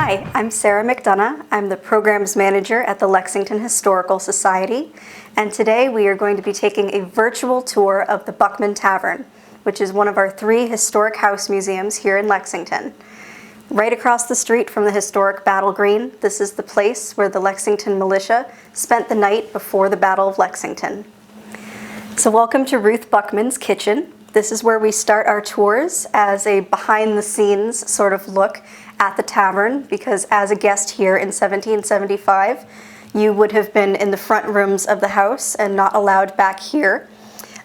Hi, I'm Sarah McDonough. I'm the Programs Manager at the Lexington Historical Society, and today we are going to be taking a virtual tour of the Buckman Tavern, which is one of our 3 historic house museums here in Lexington. Right across the street from the historic Battle Green, this is the place where the Lexington militia spent the night before the Battle of Lexington. So welcome to Ruth Buckman's kitchen. This is where we start our tours as a behind-the-scenes sort of look at the tavern, because as a guest here in 1775, you would have been in the front rooms of the house and not allowed back here,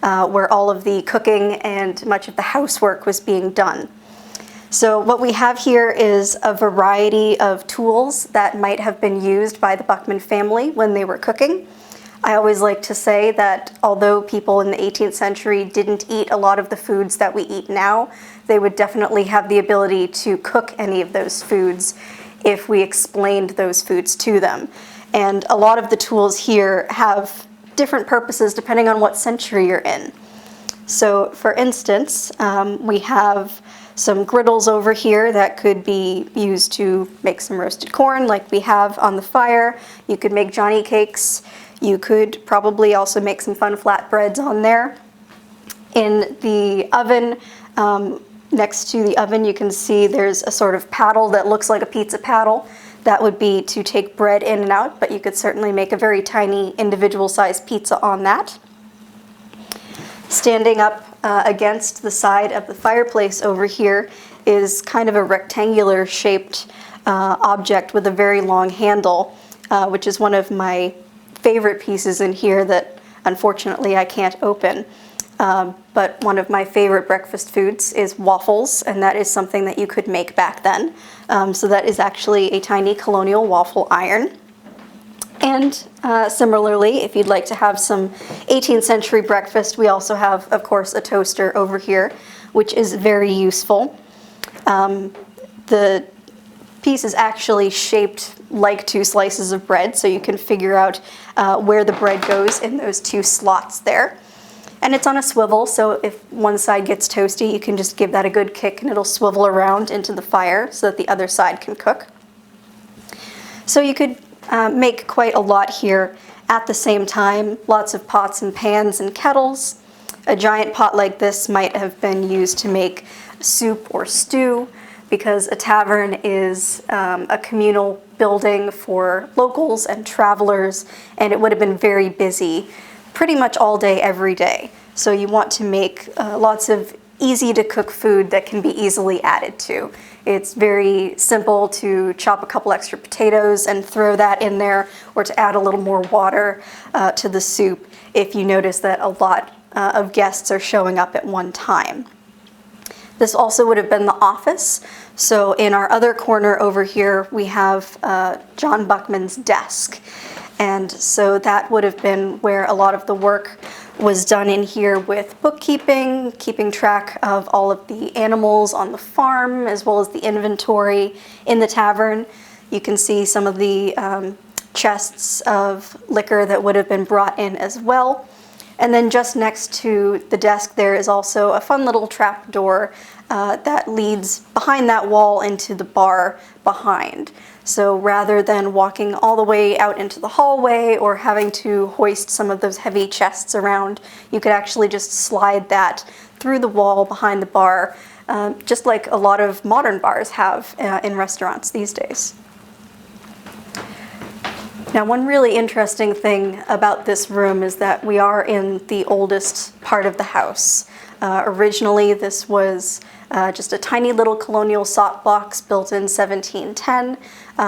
where all of the cooking and much of the housework was being done. So what we have here is a variety of tools that might have been used by the Buckman family when they were cooking. I always like to say that although people in the 18th century didn't eat a lot of the foods that we eat now, they would definitely have the ability to cook any of those foods if we explained those foods to them. And a lot of the tools here have different purposes depending on what century you're in. So for instance, we have some griddles over here that could be used to make some roasted corn like we have on the fire. You could make Johnny cakes. You could probably also make some fun flatbreads on there. In the oven, next to the oven, you can see there's a sort of paddle that looks like a pizza paddle. That would be to take bread in and out, but you could certainly make a very tiny individual-sized pizza on that. Standing up against the side of the fireplace over here is kind of a rectangular shaped object with a very long handle, which is one of my favorite pieces in here that unfortunately I can't open. But one of my favorite breakfast foods is waffles, and that is something that you could make back then. So that is actually a tiny colonial waffle iron. And similarly, if you'd like to have some 18th century breakfast, we also have, of course, a toaster over here, which is very useful. The piece is actually shaped like 2 slices of bread, so you can figure out where the bread goes in those 2 slots there. And it's on a swivel, so if one side gets toasty, you can just give that a good kick and it'll swivel around into the fire so that the other side can cook. So you could make quite a lot here at the same time. Lots of pots and pans and kettles. A giant pot like this might have been used to make soup or stew, because a tavern is a communal building for locals and travelers, and it would have been very busy pretty much all day, every day. So you want to make lots of easy to cook food that can be easily added to. It's very simple to chop a couple extra potatoes and throw that in there, or to add a little more water to the soup if you notice that a lot of guests are showing up at one time. This also would have been the office. So in our other corner over here, we have John Buckman's desk. And so that would have been where a lot of the work was done in here with bookkeeping, keeping track of all of the animals on the farm, as well as the inventory in the tavern. You can see some of the chests of liquor that would have been brought in as well. And then just next to the desk there is also a fun little trap door that leads behind that wall into the bar behind. So rather than walking all the way out into the hallway or having to hoist some of those heavy chests around, you could actually just slide that through the wall behind the bar, just like a lot of modern bars have in restaurants these days. Now, one really interesting thing about this room is that we are in the oldest part of the house. Originally, this was just a tiny little colonial sot box built in 1710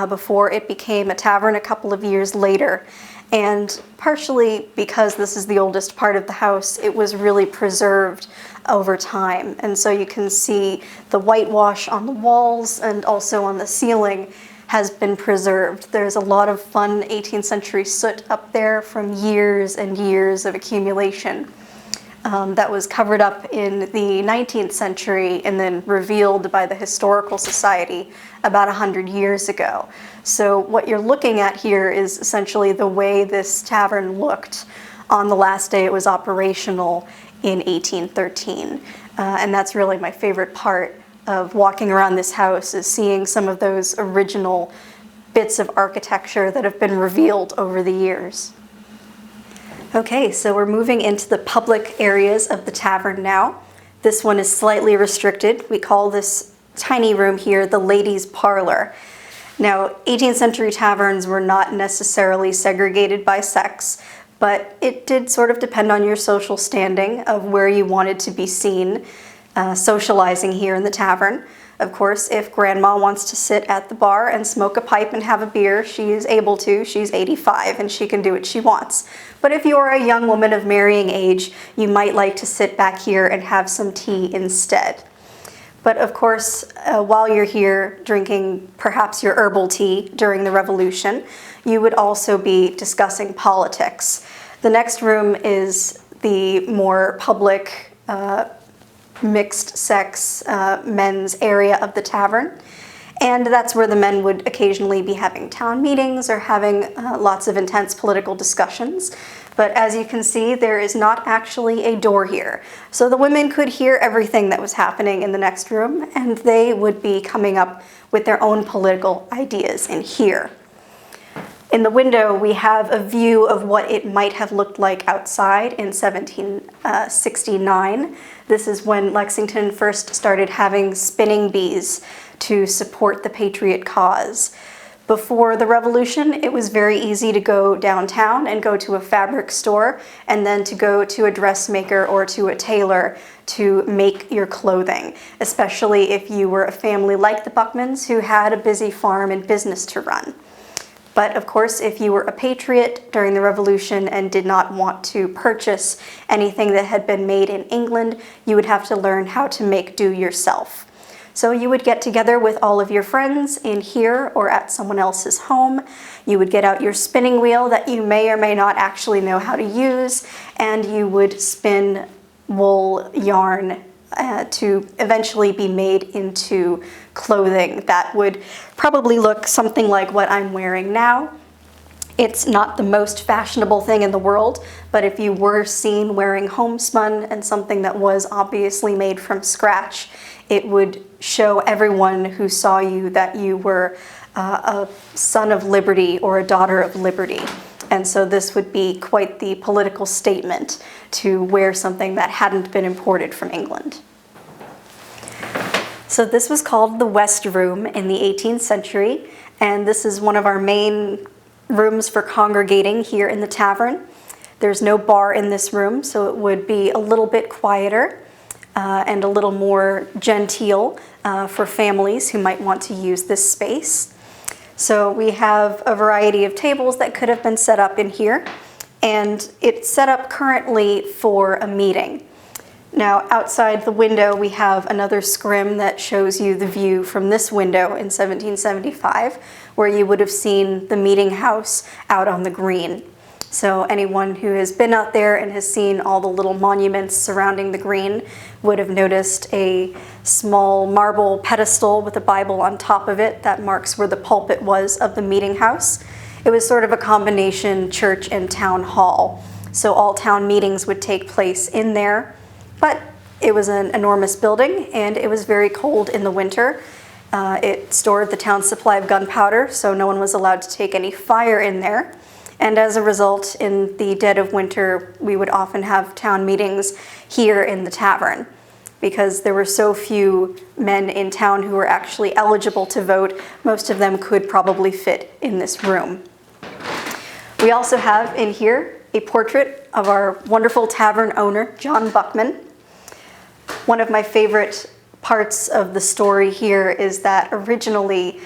before it became a tavern a couple of years later. And partially because this is the oldest part of the house, it was really preserved over time. And so you can see the whitewash on the walls and also on the ceiling has been preserved. There's a lot of fun 18th century soot up there from years and years of accumulation that was covered up in the 19th century and then revealed by the Historical Society about 100 years ago. So what you're looking at here is essentially the way this tavern looked on the last day it was operational in 1813. And that's really my favorite part of walking around this house is seeing some of those original bits of architecture that have been revealed over the years. Okay, so we're moving into the public areas of the tavern now. This one is slightly restricted. We call this tiny room here the ladies' parlor. Now, 18th century taverns were not necessarily segregated by sex, but it did sort of depend on your social standing of where you wanted to be seen socializing here in the tavern. Of course, if grandma wants to sit at the bar and smoke a pipe and have a beer, she is able to. She's 85 and she can do what she wants. But if you're a young woman of marrying age, you might like to sit back here and have some tea instead. But of course, while you're here drinking perhaps your herbal tea during the Revolution, you would also be discussing politics. The next room is the more public mixed-sex men's area of the tavern. And that's where the men would occasionally be having town meetings or having lots of intense political discussions. But as you can see, there is not actually a door here. So the women could hear everything that was happening in the next room, and they would be coming up with their own political ideas in here. In the window, we have a view of what it might have looked like outside in 1769. This is when Lexington first started having spinning bees to support the Patriot cause. Before the Revolution, it was very easy to go downtown and go to a fabric store and then to go to a dressmaker or to a tailor to make your clothing, especially if you were a family like the Buckmans who had a busy farm and business to run. But of course, if you were a patriot during the Revolution and did not want to purchase anything that had been made in England, you would have to learn how to make do yourself. So you would get together with all of your friends in here or at someone else's home. You would get out your spinning wheel that you may or may not actually know how to use, and you would spin wool yarn to eventually be made into clothing that would probably look something like what I'm wearing now. It's not the most fashionable thing in the world, but if you were seen wearing homespun and something that was obviously made from scratch, it would show everyone who saw you that you were a son of liberty or a daughter of liberty. And so this would be quite the political statement to wear something that hadn't been imported from England. So this was called the West Room in the 18th century, and this is one of our main rooms for congregating here in the tavern. There's no bar in this room, so it would be a little bit quieter and a little more genteel for families who might want to use this space. So we have a variety of tables that could have been set up in here, and it's set up currently for a meeting. Now, outside the window, we have another scrim that shows you the view from this window in 1775, where you would have seen the meeting house out on the green. So anyone who has been out there and has seen all the little monuments surrounding the green would have noticed a small marble pedestal with a Bible on top of it that marks where the pulpit was of the meeting house. It was sort of a combination church and town hall. So all town meetings would take place in there. But it was an enormous building, and it was very cold in the winter. It stored the town's supply of gunpowder, so no one was allowed to take any fire in there. And as a result, in the dead of winter, we would often have town meetings here in the tavern, because there were so few men in town who were actually eligible to vote. Most of them could probably fit in this room. We also have in here a portrait of our wonderful tavern owner, John Buckman. One of my favorite parts of the story here is that originally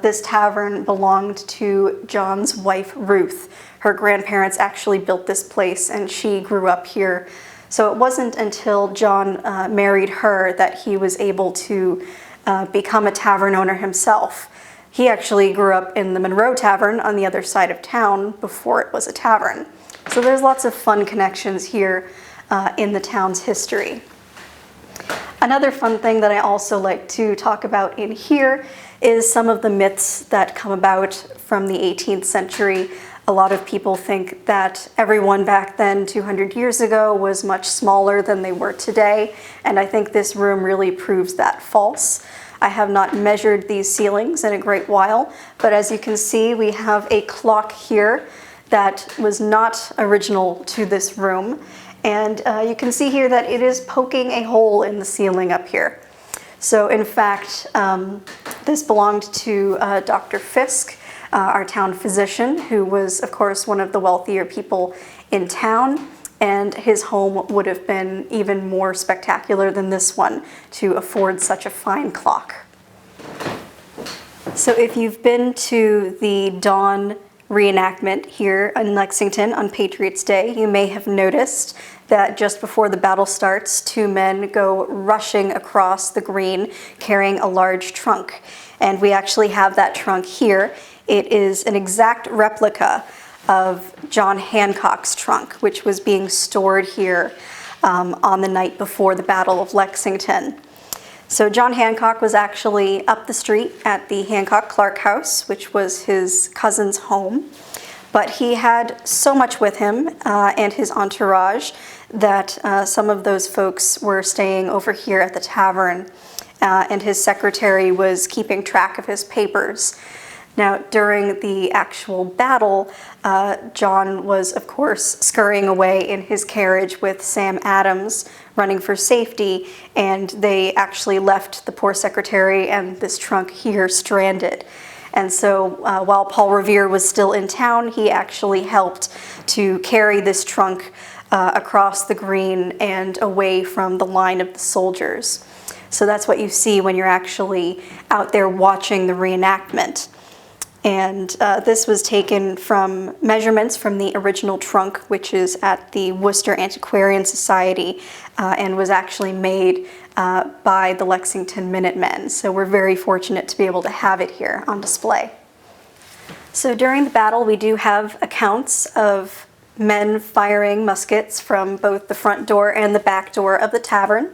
this tavern belonged to John's wife, Ruth. Her grandparents actually built this place, and she grew up here. So it wasn't until John married her that he was able to become a tavern owner himself. He actually grew up in the Monroe Tavern on the other side of town before it was a tavern. So there's lots of fun connections here in the town's history. Another fun thing that I also like to talk about in here is some of the myths that come about from the 18th century A lot of people think that everyone back then, 200 years ago, was much smaller than they were today, and I think this room really proves that false. I have not measured these ceilings in a great while, but as you can see, we have a clock here that was not original to this room, and you can see here that it is poking a hole in the ceiling up here. So in fact, this belonged to Dr. Fisk, our town physician, who was, of course, one of the wealthier people in town, and his home would have been even more spectacular than this one to afford such a fine clock. So if you've been to the dawn reenactment here in Lexington on Patriots' Day, you may have noticed that just before the battle starts, two men go rushing across the green carrying a large trunk. And we actually have that trunk here. It is an exact replica of John Hancock's trunk, which was being stored here on the night before the Battle of Lexington. So John Hancock was actually up the street at the Hancock-Clark house, which was his cousin's home. But he had so much with him and his entourage that some of those folks were staying over here at the tavern, and his secretary was keeping track of his papers. Now, during the actual battle, John was, of course, scurrying away in his carriage with Sam Adams, running for safety, and they actually left the poor secretary and this trunk here stranded. And so while Paul Revere was still in town, he actually helped to carry this trunk across the green and away from the line of the soldiers. So that's what you see when you're actually out there watching the reenactment. And this was taken from measurements from the original trunk, which is at the Worcester Antiquarian Society, and was actually made by the Lexington Minutemen. So we're very fortunate to be able to have it here on display. So during the battle, we do have accounts of men firing muskets from both the front door and the back door of the tavern.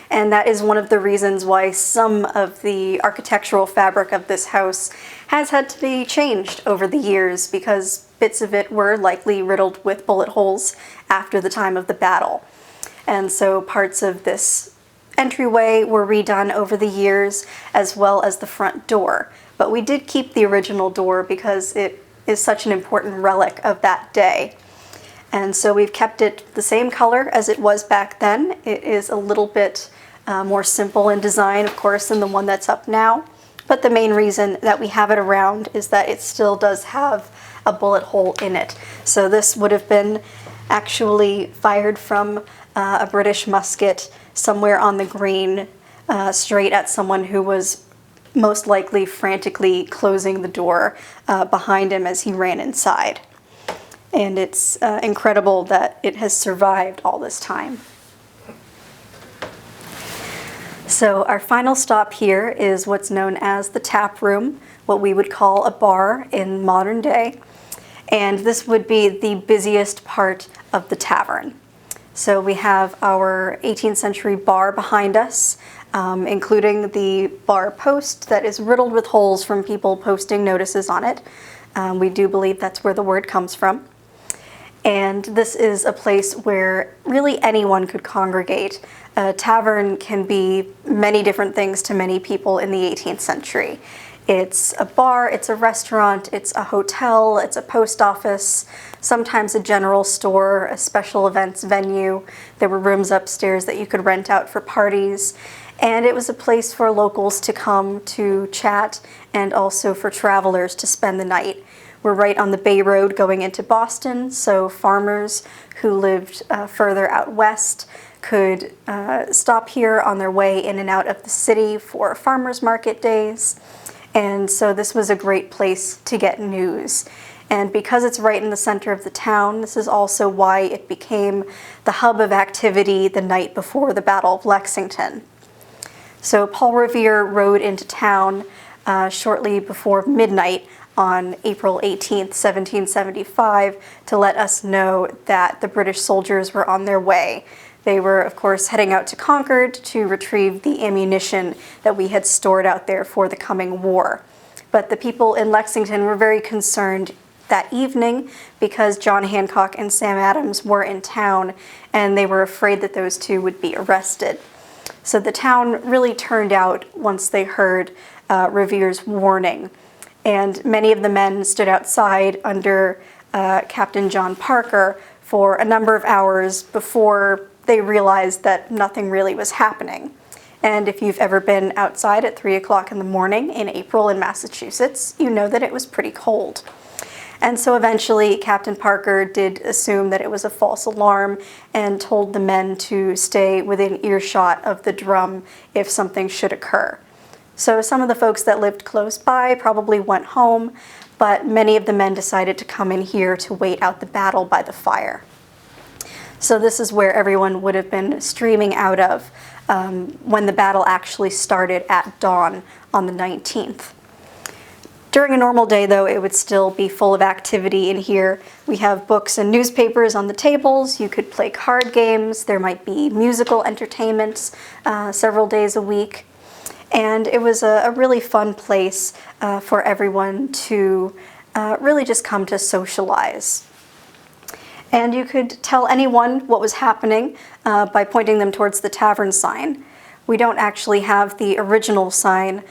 And that is one of the reasons why some of the architectural fabric of this house has had to be changed over the years, because bits of it were likely riddled with bullet holes after the time of the battle. And so parts of this entryway were redone over the years, as well as the front door. But we did keep the original door because it is such an important relic of that day. And so we've kept it the same color as it was back then. It is a little bit more simple in design, of course, than the one that's up now. But the main reason that we have it around is that it still does have a bullet hole in it. So this would have been actually fired from a British musket somewhere on the green, straight at someone who was most likely frantically closing the door behind him as he ran inside. And it's incredible that it has survived all this time. So our final stop here is what's known as the tap room, what we would call a bar in modern day. And this would be the busiest part of the tavern. So we have our 18th century bar behind us, including the bar post that is riddled with holes from people posting notices on it. We do believe that's where the word comes from. And this is a place where really anyone could congregate. A tavern can be many different things to many people in the 18th century. It's a bar, it's a restaurant, it's a hotel, it's a post office, sometimes a general store, a special events venue. There were rooms upstairs that you could rent out for parties. And it was a place for locals to come to chat and also for travelers to spend the night. We're right on the Bay Road going into Boston, so farmers who lived further out west could stop here on their way in and out of the city for farmers market days. And so this was a great place to get news. And because it's right in the center of the town, this is also why it became the hub of activity the night before the Battle of Lexington. So Paul Revere rode into town shortly before midnight on April 18th, 1775, to let us know that the British soldiers were on their way. They were, of course, heading out to Concord to retrieve the ammunition that we had stored out there for the coming war. But the people in Lexington were very concerned that evening because John Hancock and Sam Adams were in town and they were afraid that those two would be arrested. So the town really turned out once they heard Revere's warning. And many of the men stood outside under Captain John Parker for a number of hours before they realized that nothing really was happening. And if you've ever been outside at 3 o'clock in the morning in April in Massachusetts, you know that it was pretty cold. And so eventually Captain Parker did assume that it was a false alarm and told the men to stay within earshot of the drum if something should occur. So some of the folks that lived close by probably went home, but many of the men decided to come in here to wait out the battle by the fire. So this is where everyone would have been streaming out of when the battle actually started at dawn on the 19th. During a normal day, though, it would still be full of activity in here. We have books and newspapers on the tables. You could play card games. There might be musical entertainments several days a week. And it was a really fun place for everyone to really just come to socialize. And you could tell anyone what was happening by pointing them towards the tavern sign. We don't actually have the original sign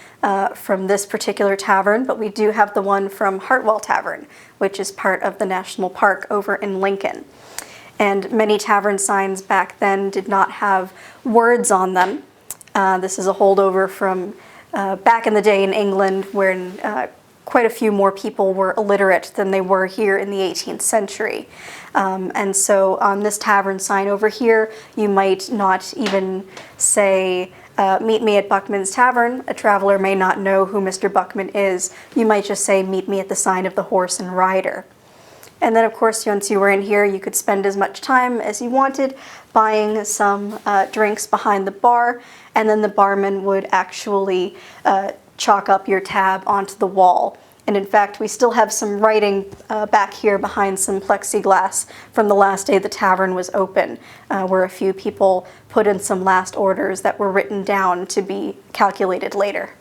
from this particular tavern, but we do have the one from Hartwell Tavern, which is part of the National Park over in Lincoln. And many tavern signs back then did not have words on them. This is a holdover from back in the day in England when quite a few more people were illiterate than they were here in the 18th century. And so on this tavern sign over here, you might not even say, meet me at Buckman's Tavern. A traveler may not know who Mr. Buckman is. You might just say, meet me at the sign of the Horse and Rider. And then, of course, once you were in here, you could spend as much time as you wanted buying some drinks behind the bar, and then the barman would actually chalk up your tab onto the wall. And in fact, we still have some writing back here behind some plexiglass from the last day the tavern was open, where a few people put in some last orders that were written down to be calculated later.